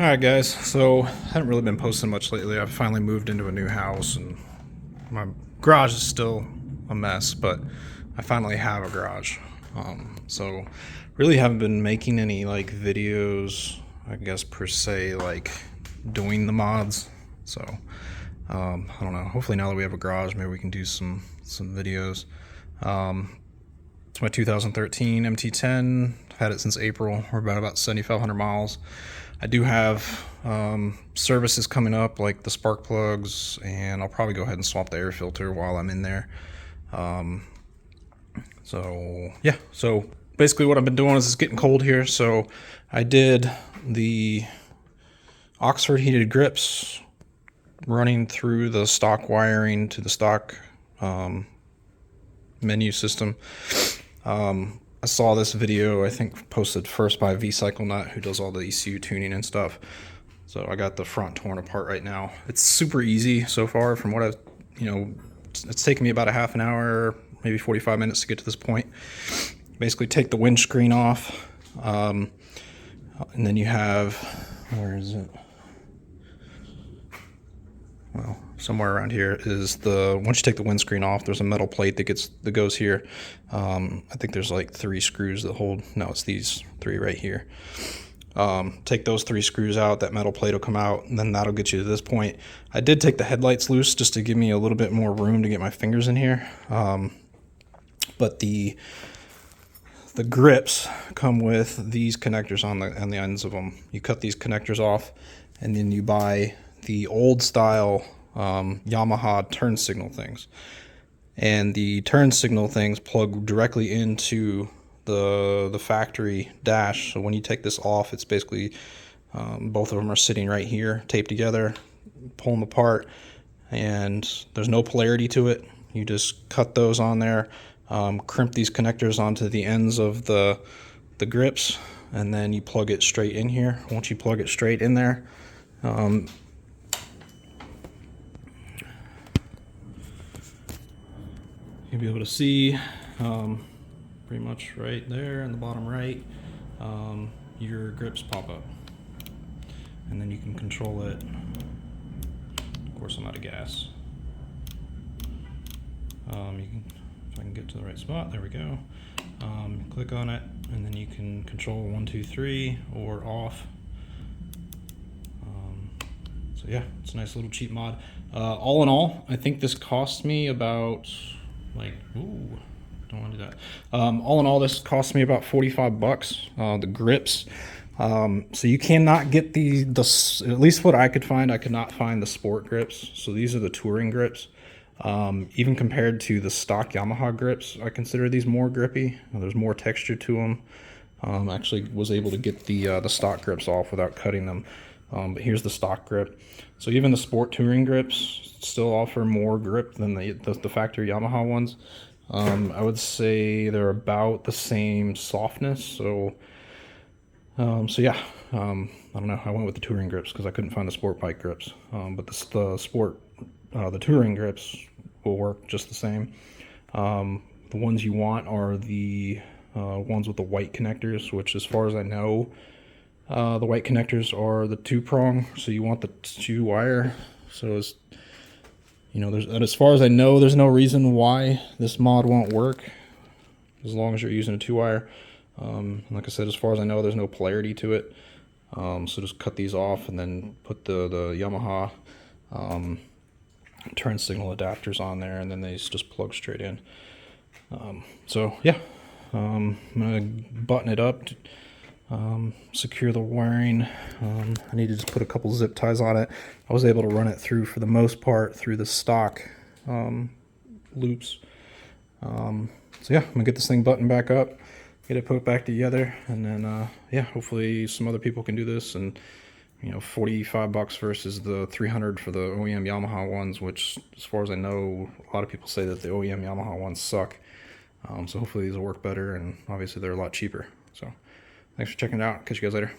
Alright guys, so I haven't really been posting much lately. I've finally moved into a new house and my garage is still a mess, but I finally have a garage. So really haven't been making any like videos, I guess per se, like doing the mods. So I don't know, hopefully now that we have a garage, maybe we can do some videos. It's my 2013 MT-10. I've had it since April. We're about 7,500 miles. I do have services coming up like the spark plugs, and I'll probably go ahead and swap the air filter while I'm in there. So yeah, so basically what I've been doing is it's getting cold here, so I did the Oxford heated grips running through the stock wiring to the stock menu system. I saw this video, I think posted first by V-Cycle Nut, who does all the ECU tuning and stuff. So I got the front torn apart right now. It's super easy so far from what I've, it's taken me about a half an hour, maybe 45 minutes to get to this point. Basically take the windscreen off, and then you have, where is it? Well, somewhere around here is once you take the windscreen off, there's a metal plate that goes here. I think there's like 3 screws that hold, no, it's these 3 right here. Take those 3 screws out, that metal plate will come out, and then that'll get you to this point. I did take the headlights loose just to give me a little bit more room to get my fingers in here. But the grips come with these connectors on the ends of them. You cut these connectors off, and then you buy the old style Yamaha turn signal things, and the turn signal things plug directly into the factory dash. So when you take this off, it's basically both of them are sitting right here taped together. Pull them apart, and there's no polarity to it. You just cut those on there, crimp these connectors onto the ends of the grips, and then you plug it straight in here. Once you plug it straight in there, you'll be able to see pretty much right there in the bottom right, your grips pop up, and then you can control it. Of course, I'm out of gas. If I can get to the right spot, there we go. Click on it, and then you can control 1, 2, 3 or off. So yeah, it's a nice little cheap mod. All in all, I think this cost me about don't want to do that. All in all, this cost me about 45 bucks, the grips. So you cannot get at least what I could find, I could not find the sport grips. So these are the touring grips. Even compared to the stock Yamaha grips, I consider these more grippy. There's more texture to them. Actually was able to get the stock grips off without cutting them. But here's the stock grip. So even the sport touring grips still offer more grip than the factory Yamaha ones. I would say they're about the same softness. So yeah, I don't know. I went with the touring grips because I couldn't find the sport bike grips. But the touring grips will work just the same. The ones you want are the ones with the white connectors, which, as far as I know, the white connectors are the 2-prong, so you want the 2-wire. So as far as I know, there's no reason why this mod won't work as long as you're using a 2-wire. Like I said, as far as I know, there's no polarity to it. So just cut these off and then put the Yamaha turn signal adapters on there, and then they just plug straight in. So yeah, I'm gonna button it up, secure the wiring. I need to just put a couple zip ties on it. I was able to run it through, for the most part, through the stock loops. So yeah, I'm gonna get this thing buttoned back up, get it put back together, and then yeah, hopefully some other people can do this. And 45 bucks versus the 300 for the OEM Yamaha ones, which, as far as I know, a lot of people say that the OEM Yamaha ones suck. So hopefully these will work better, and obviously they're a lot cheaper. So thanks for checking it out. Catch you guys later.